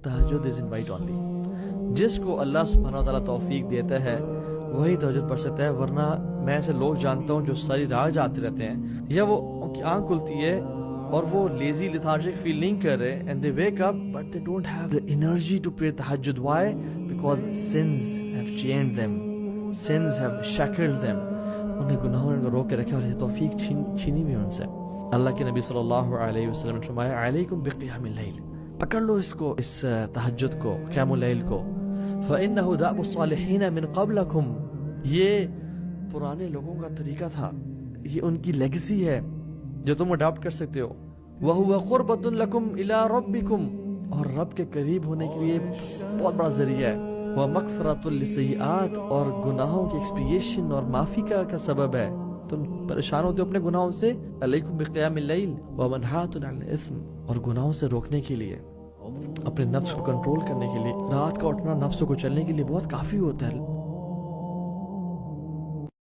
تہجد از invite only. جس کو اللہ سبحانہ و تعالیٰ توفیق دیتا ہے وہی تہجد پڑھ سکتا ہے، ورنہ میں ایسے لوگ جانتا ہوں جو ساری رات جاگتے رہتے ہیں، یا وہ ان کی آنکھ کھلتی ہے اور وہ لیزی لیتھارجک فیل نہیں کر رہے and they wake up but they don't have the energy to pray tahajjud. Why? Because sins have chained them, sins have shackled them. انہیں گناہوں نے روک کے رکھا اور یہ توفیق چھینی ہوئی ان سے. اللہ کے نبی صلی اللہ علیہ وسلم نے فرمایا علیکم بقیام اللیل، پکڑ لو اس کو، اس تہجد کو، قیام اللیل کو. فإنه دأب الصالحین من قبلکم، یہ پرانے لوگوں کا طریقہ تھا، یہ ان کی لیگسی ہے جو تم اڈاپٹ کر سکتے ہو. وَهُوَ قُرْبَةٌ لَكُمْ إِلَىٰ رَبِّكُمْ، اور رب کے قریب ہونے کے لیے بہت بڑا ذریعہ ہے. وَمَغْفِرَةٌ لِلسَّيِّئَاتِ، اور گناہوں کی ایکسپیشن اور معافی کا سبب ہے. تم پریشان ہوتے ہو اپنے گناہوں سے، علیکم بقیام اللیل. وَمَنْهَاتٌ عَنِ الْإِثْمِ، اور گناہوں سے روکنے کے لیے، اپنے نفس کو کنٹرول کرنے کے لیے. رات کا اٹھنا نفس کو چلنے کے لیے بہت کافی ہوتا ہے.